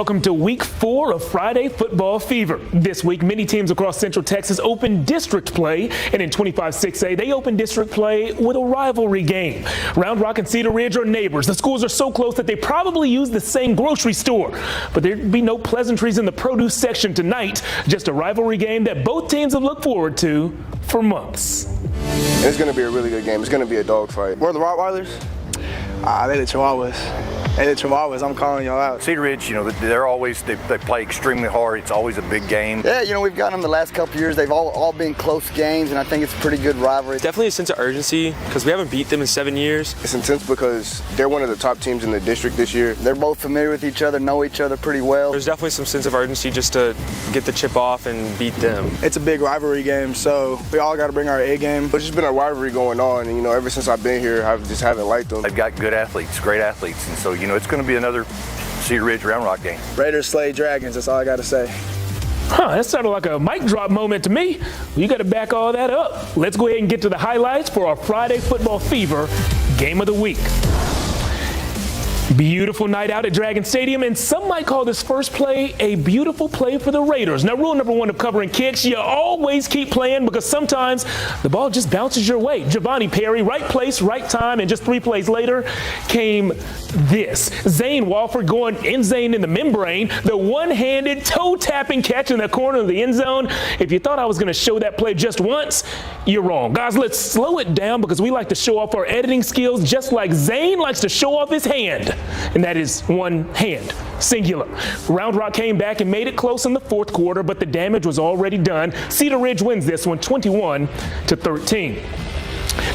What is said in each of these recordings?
welcome to week 4 of Friday Football Fever. This week, many teams across Central Texas open district play, and in 25-6A, they open district play with a rivalry game. Round Rock and Cedar Ridge are neighbors. The schools are so close that they probably use the same grocery store. But there'd be no pleasantries in the produce section tonight, just a rivalry game that both teams have looked forward to for months. It's going to be a really good game. It's going to be a dogfight. Where are the Rottweilers? They the Chihuahuas. Hey, the Chihuahuas, I'm calling y'all out. Cedar Ridge, they play extremely hard. It's always a big game. Yeah, we've gotten them the last couple years. They've all been close games, and I think it's a pretty good rivalry. Definitely a sense of urgency because we haven't beat them in 7 years. It's intense because they're one of the top teams in the district this year. They're both familiar with each other, know each other pretty well. There's definitely some sense of urgency just to get the chip off and beat them. It's a big rivalry game, so we all got to bring our A game. It's just been a rivalry going on, and ever since I've been here, I just haven't liked them. They've got good athletes, great athletes, and so it's going to be another Cedar Ridge Round Rock game. Raiders slay Dragons, that's all I got to say. That sounded like a mic drop moment to me. You got to back all that up. Let's go ahead and get to the highlights for our Friday Football Fever Game of the Week. Beautiful night out at Dragon Stadium, and some might call this first play a beautiful play for the Raiders. Now, rule number 1 of covering kicks, you always keep playing because sometimes the ball just bounces your way. Giovanni Perry, right place, right time, and just 3 plays later came this. Zane Walford going in zone in the membrane, the one-handed toe-tapping catch in the corner of the end zone. If you thought I was going to show that play just once, you're wrong. Guys, let's slow it down because we like to show off our editing skills just like Zane likes to show off his hand. And that is one hand, singular. Round Rock came back and made it close in the 4th quarter, but the damage was already done. Cedar Ridge wins this one 21-13.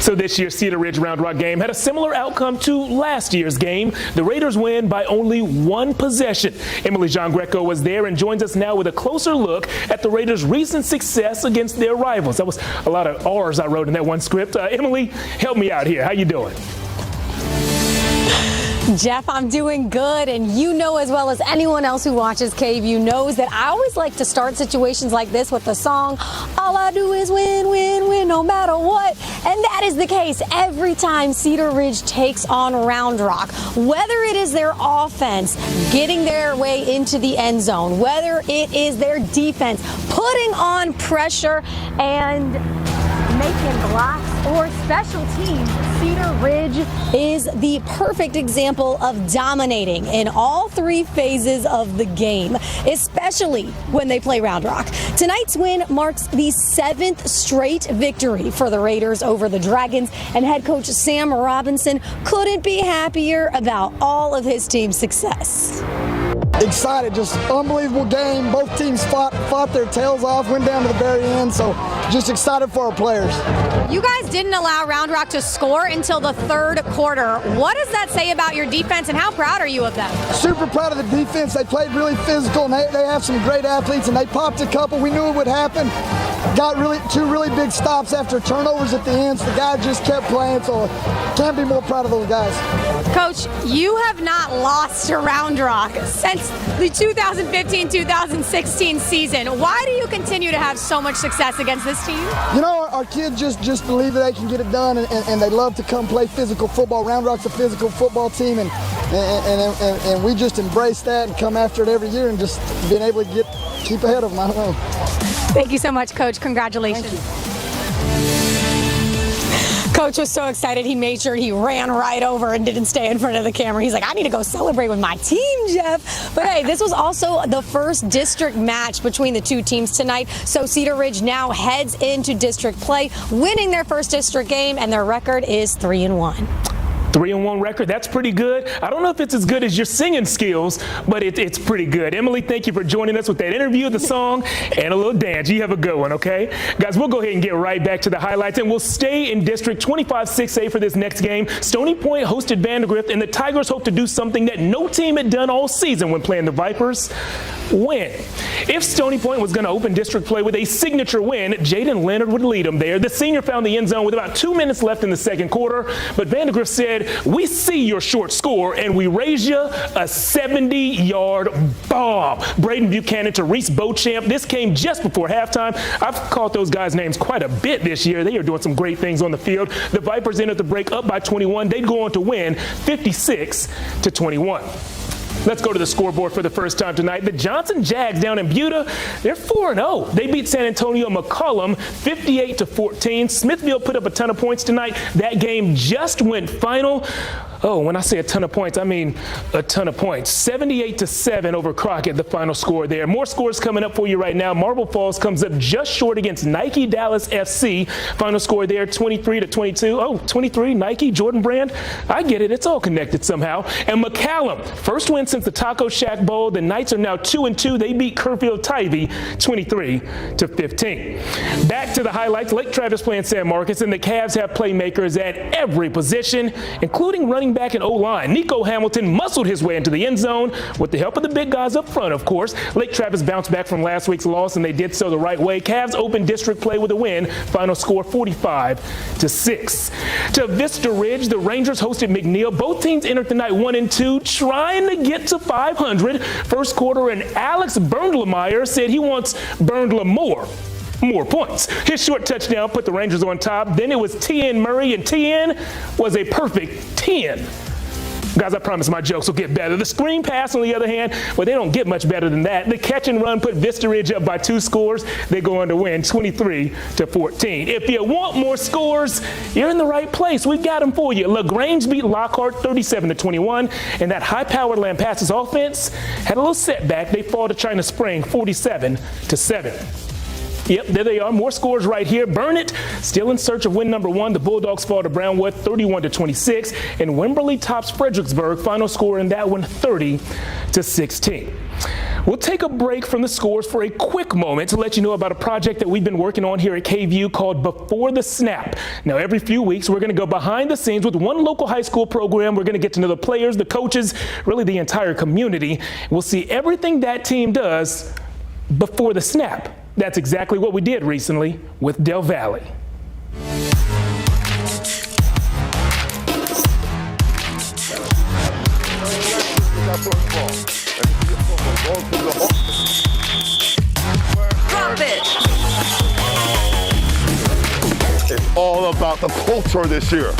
So this year's Cedar Ridge Round Rock game had a similar outcome to last year's game. The Raiders win by only 1 possession. Emily Jean Greco was there and joins us now with a closer look at the Raiders' recent success against their rivals. That was a lot of R's I wrote in that one script. Emily, help me out here. How you doing? Jeff, I'm doing good, and you know as well as anyone else who watches KVUE knows that I always like to start situations like this with the song, all I do is win, win, win, no matter what. And that is the case every time Cedar Ridge takes on Round Rock. Whether it is their offense getting their way into the end zone, whether it is their defense putting on pressure and making blocks, or special teams, Cedar Ridge is the perfect example of dominating in all 3 phases of the game, especially when they play Round Rock. Tonight's win marks the 7th straight victory for the Raiders over the Dragons, and head coach Sam Robinson couldn't be happier about all of his team's success. Excited, just unbelievable game. Both teams fought their tails off, went down to the very end, so just excited for our players. You guys didn't allow Round Rock to score until the 3rd quarter. What does that say about your defense, and how proud are you of them? Super proud of the defense. They played really physical, and they have some great athletes, and they popped a couple. We knew it would happen. Got 2 really big stops after turnovers at the end, so the guys just kept playing, so can't be more proud of those guys. Coach, you have not lost to Round Rock since the 2015-2016 season. Why do you continue to have so much success against this team? Our kids just believe that they can get it done, and they love to come play physical football. Round Rock's a physical football team, and we just embrace that and come after it every year, and just being able to keep ahead of them. I don't know. Thank you so much, Coach. Congratulations. Coach was so excited, he made sure he ran right over and didn't stay in front of the camera. He's like, I need to go celebrate with my team, Jeff. But hey, this was also the first district match between the 2 teams tonight. So Cedar Ridge now heads into district play, winning their first district game, and their record is 3-1. 3-1 record, that's pretty good. I don't know if it's as good as your singing skills, but it's pretty good. Emily, thank you for joining us with that interview, the song, and a little dance. You have a good one, okay? Guys, we'll go ahead and get right back to the highlights, and we'll stay in District 25-6A for this next game. Stony Point hosted Vandergrift, and the Tigers hope to do something that no team had done all season when playing the Vipers. Win. If Stony Point was going to open district play with a signature win, Jaden Leonard would lead them there. The senior found the end zone with about 2 minutes left in the 2nd quarter, but Vandergrift said, we see your short score, and we raise you a 70-yard bomb. Braden Buchanan to Reese Beauchamp. This came just before halftime. I've called those guys' names quite a bit this year. They are doing some great things on the field. The Vipers ended the break up by 21. They'd go on to win 56-21. Let's go to the scoreboard for the first time tonight. The Johnson Jags down in Buda, they're 4-0. They beat San Antonio McCollum 58-14. Smithville put up a ton of points tonight. That game just went final. Oh, when I say a ton of points, I mean a ton of points. 78-7 over Crockett, the final score there. More scores coming up for you right now. Marble Falls comes up just short against Nike Dallas FC. Final score there, 23-22. Oh, 23, Nike, Jordan Brand. I get it. It's all connected somehow. And McCallum, first win since the Taco Shack Bowl. The Knights are now 2-2. They beat Kerrfield Tivy 23-15. Back to the highlights. Lake Travis playing San Marcos, and the Cavs have playmakers at every position, including running back and O-line. Nico Hamilton muscled his way into the end zone with the help of the big guys up front, of course. Lake Travis bounced back from last week's loss, and they did so the right way. Cavs opened district play with a win. Final score 45-6. To Vista Ridge, the Rangers hosted McNeil. Both teams entered the night 1-2, trying to get to 500. First quarter, and Alex Berndlemeyer said he wants Berndler more points. His short touchdown put the Rangers on top. Then it was T.N. Murray, and T.N. was a perfect 10. Guys, I promise my jokes will get better. The screen pass, on the other hand, well, they don't get much better than that. The catch and run put Vista Ridge up by 2 scores. They go on to win 23-14. If you want more scores, you're in the right place. We've got them for you. LaGrange beat Lockhart 37-21, and that high-powered Lampasas offense had a little setback. They fall to China Spring 47-7. Yep, there they are. More scores right here. Burnett still in search of win number 1. The Bulldogs fall to Brownwood 31-26. And Wimberley tops Fredericksburg. Final score in that one 30-16. We'll take a break from the scores for a quick moment to let you know about a project that we've been working on here at KVUE called Before the Snap. Now, every few weeks, we're going to go behind the scenes with one local high school program. We're going to get to know the players, the coaches, really the entire community. We'll see everything that team does before the snap. That's exactly what we did recently with Del Valle. Drop it! It's all about the culture this year.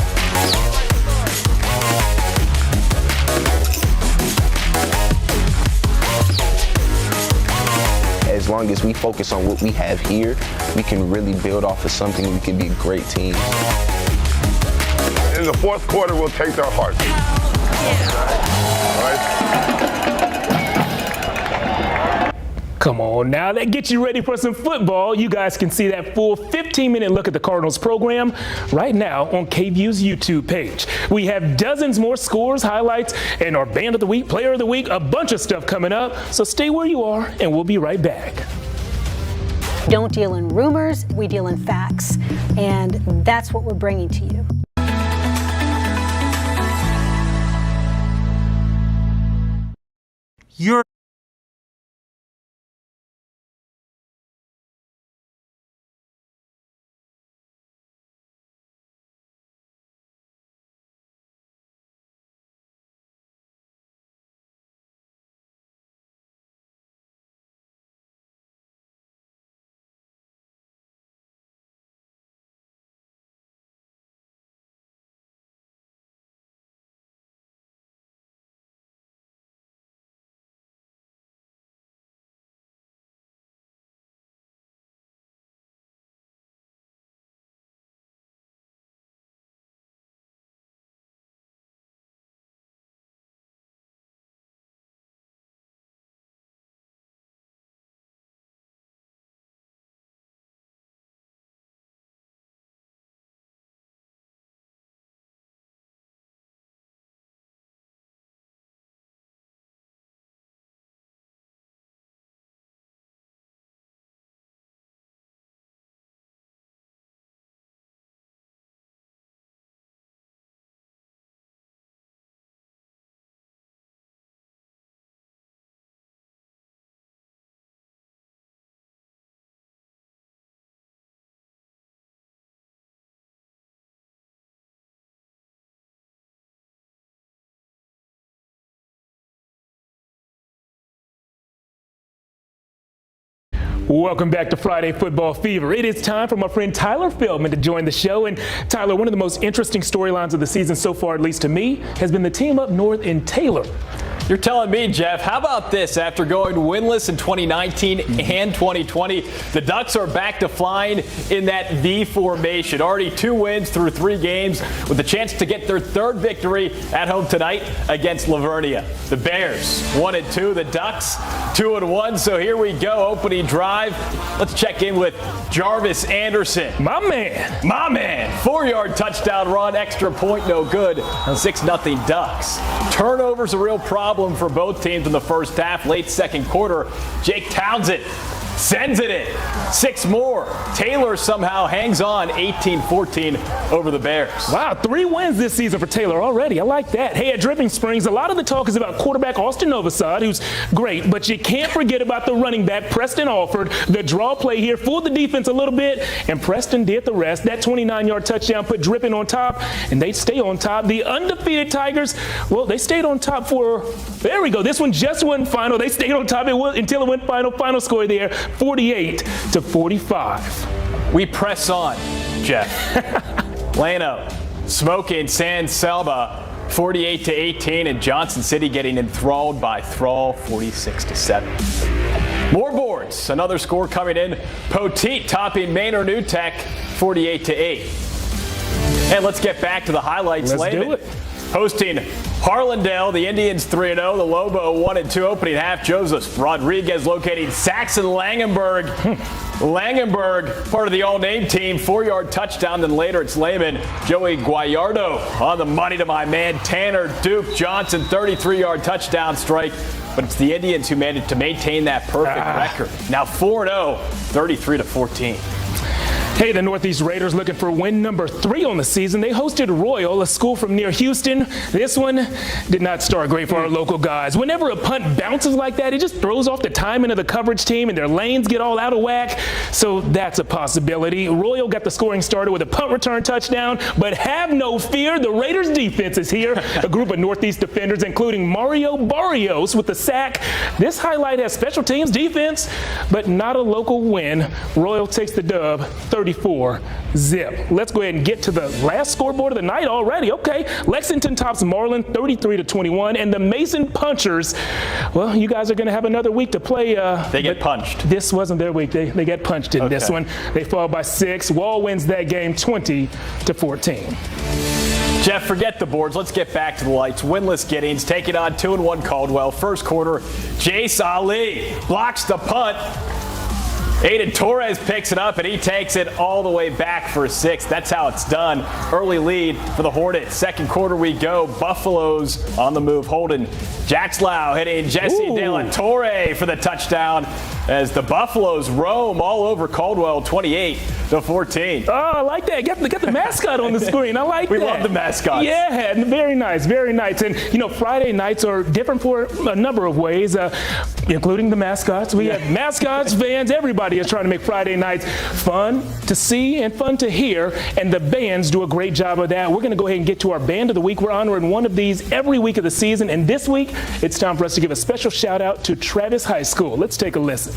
As long as we focus on what we have here, we can really build off of something. We can be a great team. In the fourth quarter, we'll take their hearts. All right? Come on now, that gets you ready for some football. You guys can see that full 15-minute look at the Cardinals program right now on KVUE's YouTube page. We have dozens more scores, highlights, and our Band of the Week, Player of the Week, a bunch of stuff coming up. So stay where you are, and we'll be right back. Don't deal in rumors, we deal in facts. And that's what we're bringing to you. Welcome back to Friday Football Fever. It is time for my friend Tyler Feldman to join the show. And Tyler, one of the most interesting storylines of the season so far, at least to me, has been the team up north in Taylor. You're telling me, Jeff. How about this? After going winless in 2019 and 2020, the Ducks are back to flying in that V formation. Already 2 wins through 3 games with the chance to get their 3rd victory at home tonight against Livonia. The Bears 1-2, the Ducks 2-1. So here we go, opening drive. Let's check in with Jarvis Anderson. My man. 4-yard touchdown run, extra point, no good. 6-0 Ducks. Turnovers a real problem for both teams in the first half. Late second quarter, Jake Townsend sends it in. 6 more. Taylor somehow hangs on 18-14 over the Bears. Wow, 3 wins this season for Taylor already. I like that. Hey, at Dripping Springs, a lot of the talk is about quarterback Austin Novosad, who's great, but you can't forget about the running back, Preston Alford. The draw play here fooled the defense a little bit, and Preston did the rest. That 29-yard touchdown put Dripping on top, and they stay on top. The undefeated Tigers, well, they stayed on top for, there we go. This one just went final. They stayed on top until it went final. Final score there, 48-45. We press on, Jeff. Lano, Smoking San Selma, 48-18, and Johnson City getting enthralled by Thrall, 46-7. More boards. Another score coming in. Poteet topping Manor New Tech, 48-8. And let's get back to the highlights. Let's do it. Hosting Harlandale, the Indians 3-0, the Lobo 1-2 opening half. Joseph Rodriguez locating Saxon Langenberg. Langenberg, part of the all-name team, 4-yard touchdown. Then later it's Lehman, Joey Guayardo on the money to my man Tanner Duke Johnson, 33-yard touchdown strike. But it's the Indians who managed to maintain that perfect record. Now 4-0, 33-14. Hey, the Northeast Raiders looking for win number 3 on the season. They hosted Royal, a school from near Houston. This one did not start great for our local guys. Whenever a punt bounces like that, it just throws off the timing of the coverage team and their lanes get all out of whack. So that's a possibility. Royal got the scoring started with a punt return touchdown, but have no fear, the Raiders defense is here. A group of Northeast defenders, including Mario Barrios with the sack. This highlight has special teams defense, but not a local win. Royal takes the dub, 34-zip. Let's go ahead and get to the last scoreboard of the night already. Okay, Lexington tops Marlin 33-21, and the Mason Punchers, well, you guys are going to have another week to play. They get punched. This wasn't their week. They get punched in this one. They fall by 6. Wall wins that game 20-14. Jeff, forget the boards. Let's get back to the lights. Winless Giddings taking on 2-1 Caldwell. First quarter, Jace Ali blocks the punt. Aiden Torres picks it up, and he takes it all the way back for a 6. That's how it's done. Early lead for the Hornets. Second quarter we go. Buffaloes on the move. Holden Jackslow hitting Jesse De La Torre for the touchdown as the Buffaloes roam all over Caldwell, 28-14. Oh, I like that. Get the mascot on the screen. I like we that. We love the mascots. Yeah, very nice, very nice. And, you know, Friday nights are different for a number of ways, including the mascots. We have mascots, fans, everybody is trying to make Friday nights fun to see and fun to hear, and the bands do a great job of that. We're going to go ahead and get to our Band of the Week. We're honoring one of these every week of the season, and this week it's time for us to give a special shout out to Travis High School. Let's take a listen.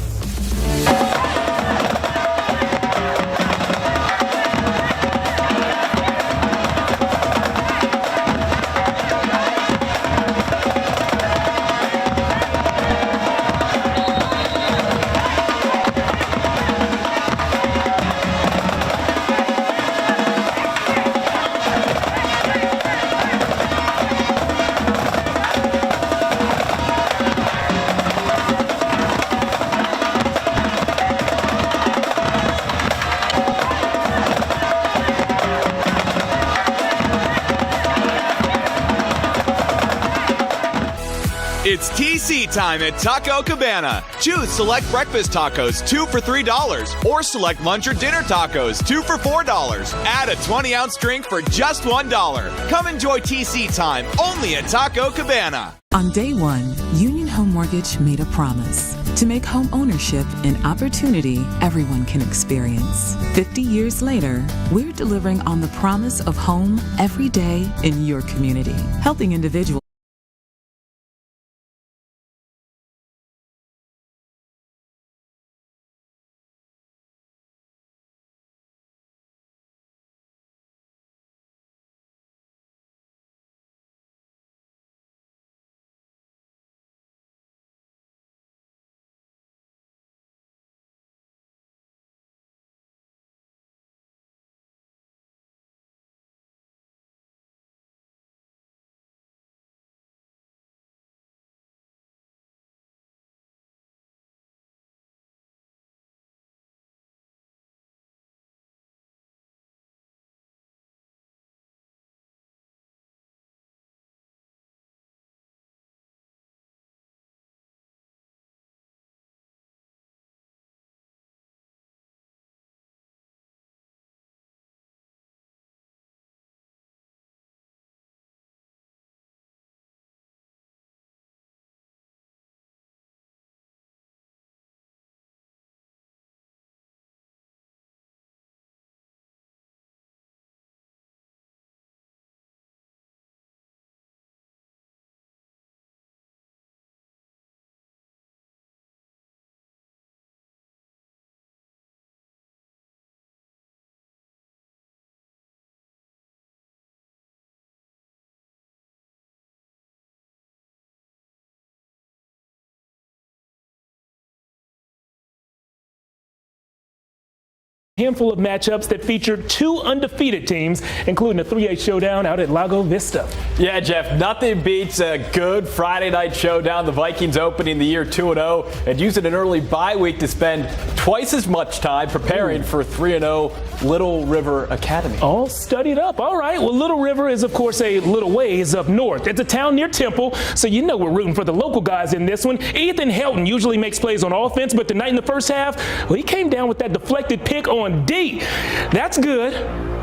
It's TC time at Taco Cabana. Choose select breakfast tacos, 2 for $3, or select lunch or dinner tacos, 2 for $4. Add a 20-ounce drink for just $1. Come enjoy TC time only at Taco Cabana. On day one, Union Home Mortgage made a promise to make home ownership an opportunity everyone can experience. 50 years later, we're delivering on the promise of home every day in your community, helping individuals handful of matchups that feature two undefeated teams, including a 3A showdown out at Lago Vista. Yeah, Jeff, nothing beats a good Friday night showdown. The Vikings opening the year 2-0 and using an early bye week to spend twice as much time preparing for 3-0 Little River Academy. All studied up. All right. Well, Little River is, of course, a little ways up north. It's a town near Temple, so you know we're rooting for the local guys in this one. Ethan Helton usually makes plays on offense, but tonight in the first half, well, he came down with that deflected pick on D. That's good.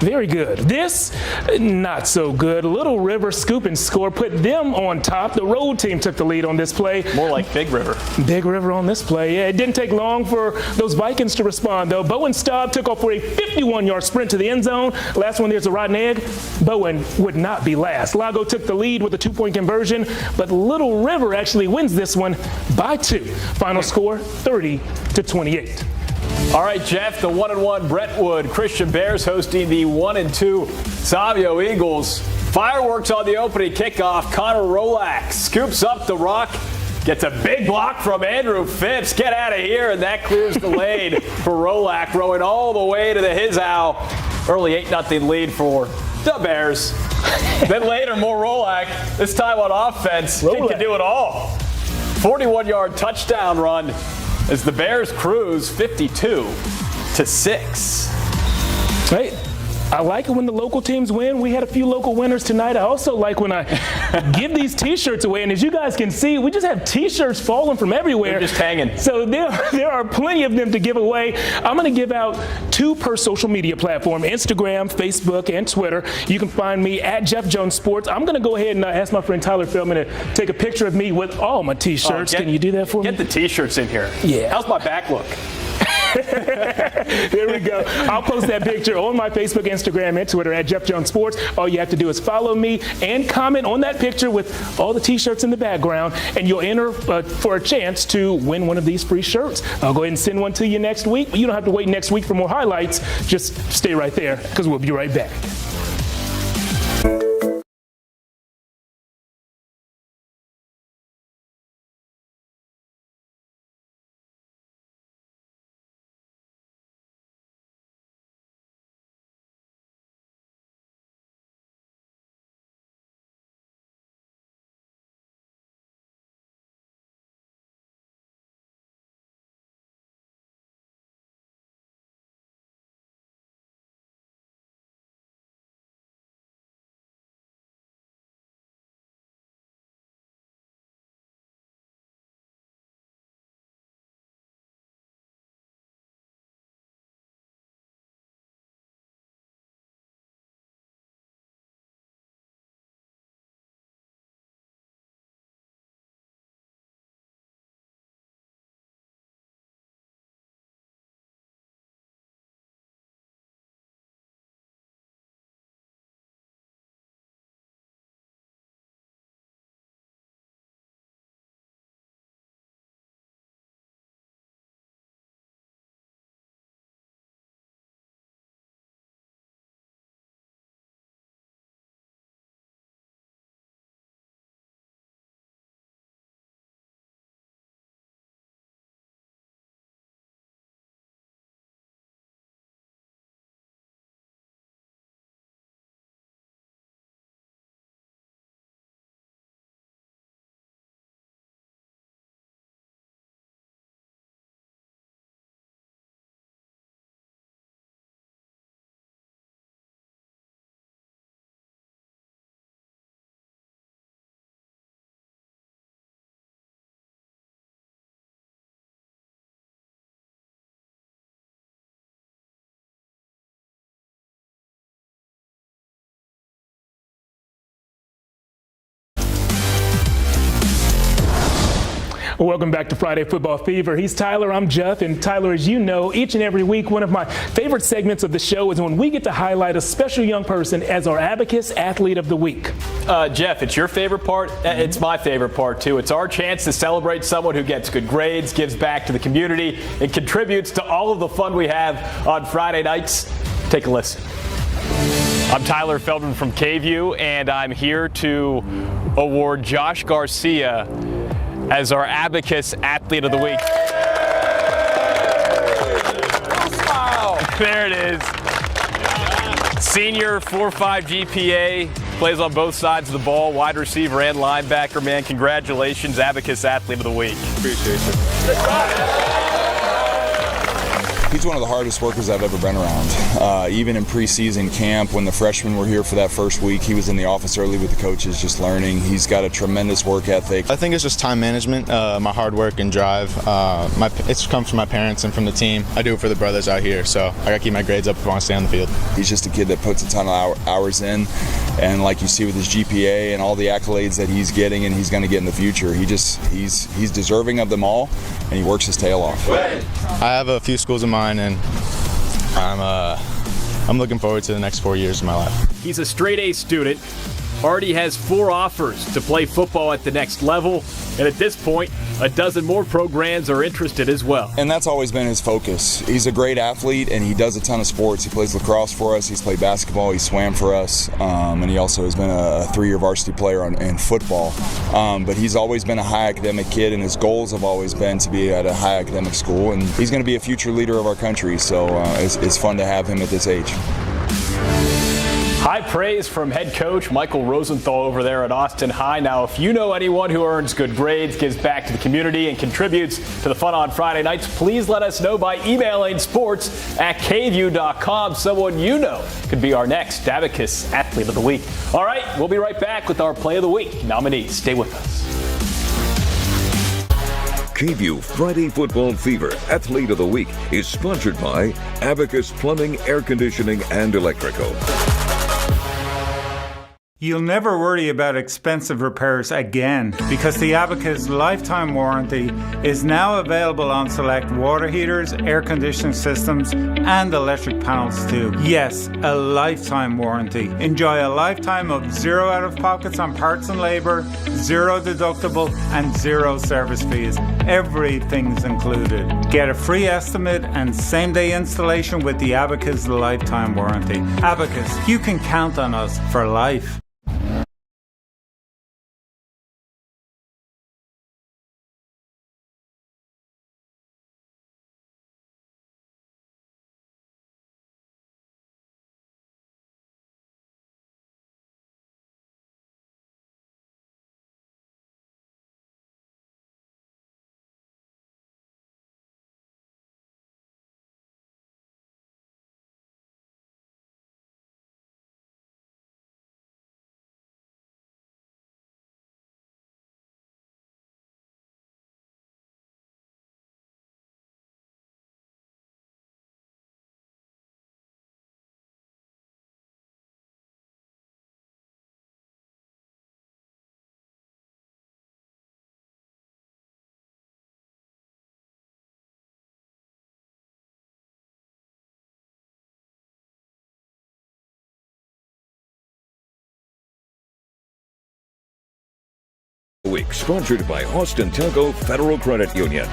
Very good. This, not so good. Little River scoop and score, put them on top. The road team took the lead on this play. More like Big River. Big River on this play. Yeah, it didn't take long for those Vikings to respond, though. Bowen Staub took off for a 51-yard sprint to the end zone. Last one, there's a rotten egg. Bowen would not be last. Lago took the lead with a 2-point conversion, but Little River actually wins this one by 2. Final score, 30-28. All right, Jeff, the 1-1 Brentwood Christian Bears hosting the 1-2 Savio Eagles. Fireworks on the opening kickoff. Connor Rolak scoops up the rock, gets a big block from Andrew Phipps. Get out of here, and that clears the lane for Rolak, rowing all the way to the Hizow. Early 8-0 lead for the Bears. Then later, more Rolak, this time on offense. Kid can do it all. 41-yard touchdown run as the Bears cruise 52-6. Right. I like it when the local teams win. We had a few local winners tonight. I also like when I give these T-shirts away. And as you guys can see, we just have T-shirts falling from everywhere. They're just hanging. So there are plenty of them to give away. I'm going to give out 2 per social media platform, Instagram, Facebook, and Twitter. You can find me at Jeff Jones Sports. I'm going to go ahead and ask my friend Tyler Feldman to take a picture of me with all my T-shirts. Can you do that for me? Get the T-shirts in here. Yeah. How's my back look? There we go. I'll post that picture on my Facebook, Instagram, and Twitter at Jeff Jones Sports. All you have to do is follow me and comment on that picture with all the T-shirts in the background, and you'll enter for a chance to win one of these free shirts. I'll go ahead and send one to you next week. You don't have to wait next week for more highlights. Just stay right there because we'll be right back. Welcome back to Friday Football Fever. He's Tyler, I'm Jeff, and Tyler, as you know, each and every week, one of my favorite segments of the show is when we get to highlight a special young person as our Abacus Athlete of the Week. Jeff, it's your favorite part. It's my favorite part, too. It's our chance to celebrate someone who gets good grades, gives back to the community, and contributes to all of the fun we have on Friday nights. Take a listen. I'm Tyler Feldman from KVUE, and I'm here to award Josh Garcia as our Abacus Athlete of the Week. There it is. Senior 4.5 GPA, plays on both sides of the ball, wide receiver and linebacker. Man, congratulations, Abacus Athlete of the Week. Appreciate you. He's one of the hardest workers I've ever been around. Even in preseason camp, when the freshmen were here for that first week, he was in the office early with the coaches just learning. He's got a tremendous work ethic. I think it's just time management, my hard work and drive. It's come from my parents and from the team. I do it for the brothers out here, so I got to keep my grades up if I want to stay on the field. He's just a kid that puts a ton of hours in, and like you see with his GPA and all the accolades that he's getting and he's going to get in the future, he's deserving of them all, and he works his tail off. I have a few schools in mind, and I'm looking forward to the next 4 years of my life. He's a straight A student, already has 4 offers to play football at the next level, and at this point, a dozen more programs are interested as well. And that's always been his focus. He's a great athlete, and he does a ton of sports. He plays lacrosse for us, he's played basketball, he swam for us, and he also has been a 3-year varsity player in football. But he's always been a high academic kid, and his goals have always been to be at a high academic school, and he's going to be a future leader of our country, so it's fun to have him at this age. High praise from head coach Michael Rosenthal over there at Austin High. Now, if you know anyone who earns good grades, gives back to the community, and contributes to the fun on Friday nights, please let us know by emailing sports@kvue.com. Someone you know could be our next Abacus Athlete of the Week. All right, we'll be right back with our Play of the Week nominees. Stay with us. KVUE Friday Football Fever Athlete of the Week is sponsored by Abacus Plumbing, Air Conditioning, and Electrical. You'll never worry about expensive repairs again because the Abacus lifetime warranty is now available on select water heaters, air conditioning systems, and electric panels too. Yes, a lifetime warranty. Enjoy a lifetime of 0 out-of-pockets on parts and labor, 0 deductible, and 0 service fees. Everything's included. Get a free estimate and same-day installation with the Abacus lifetime warranty. Abacus, you can count on us for life. Week sponsored by Austin Telco Federal Credit Union.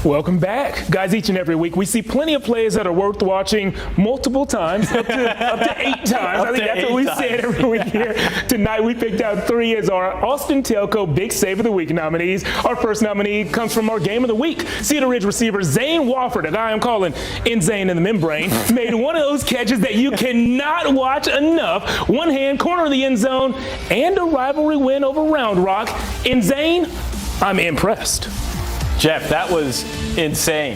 Welcome back. Guys, each and every week we see plenty of plays that are worth watching multiple times, up to 8 times. I think that's what we said every week here. Tonight we picked out 3 as our Austin Telco Big Save of the Week nominees. Our first nominee comes from our Game of the Week. Cedar Ridge receiver Zane Wofford, a guy I'm calling Zane in the membrane, made one of those catches that you cannot watch enough. One hand, corner of the end zone, and a rivalry win over Round Rock. Zane, I'm impressed. Jeff, that was insane.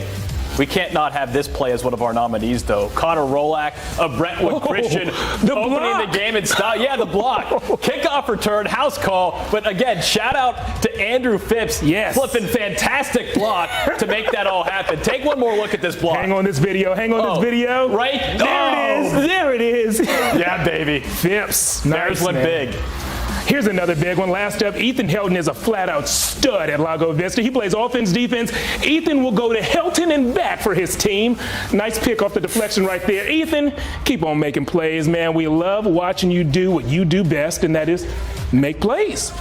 We can't not have this play as one of our nominees, though. Connor Rolak of Brentwood Christian opening the game in style. Yeah, the block. Kickoff return, house call. But again, shout out to Andrew Phipps. Yes. Flipping fantastic block to make that all happen. Take one more look at this block. Hang on this video. This video. Right? There it is. There it is. Yeah, baby. Phipps. There's one big. Here's another big one. Last up, Ethan Helton is a flat-out stud at Lago Vista. He plays offense, defense. Ethan will go to Helton and back for his team. Nice pick off the deflection right there. Ethan, keep on making plays, man. We love watching you do what you do best, and that is make plays.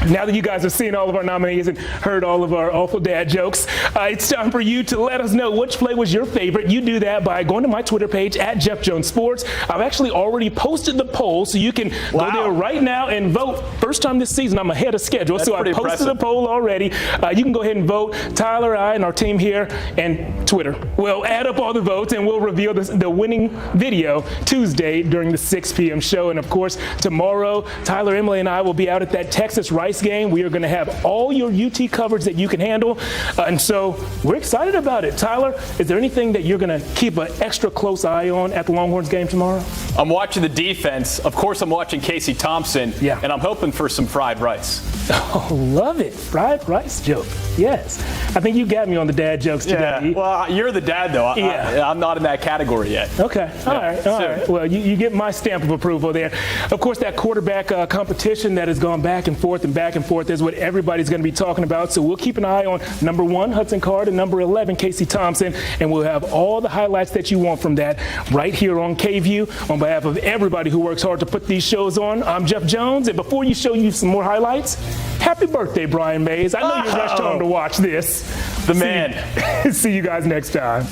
Now that you guys have seen all of our nominees and heard all of our awful dad jokes, it's time for you to let us know which play was your favorite. You do that by going to my Twitter page at Jeff Jones Sports. I've actually already posted the poll, so you can go there right now and vote. First time this season, I'm ahead of schedule, so I posted a poll already. You can go ahead and vote. Tyler, I, and our team here, and Twitter will add up all the votes, and we'll reveal the winning video Tuesday during the 6 p.m. show. And of course, tomorrow, Tyler, Emily, and I will be out at that Texas Rice game. We are going to have all your UT coverage that you can handle, and so we're excited about it. Tyler, is there anything that you're going to keep an extra close eye on at the Longhorns game tomorrow? I'm watching the defense. Of course, I'm watching Casey Thompson, and I'm hoping for some fried rice. Oh, love it. Fried rice joke. Yes. I think you got me on the dad jokes today. Yeah. Well, you're the dad, though. I'm not in that category yet. Okay. All right. Well, you get my stamp of approval there. Of course, that quarterback competition that has gone back and forth is what everybody's going to be talking about. So we'll keep an eye on number 1, Hudson Card, and number 11, Casey Thompson, and we'll have all the highlights that you want from that right here on KVUE. On behalf of everybody who works hard to put these shows on, I'm Jeff Jones, and before you show you some more highlights, happy birthday, Brian Mays. I know you rushed home to watch this. The man. See you guys next time.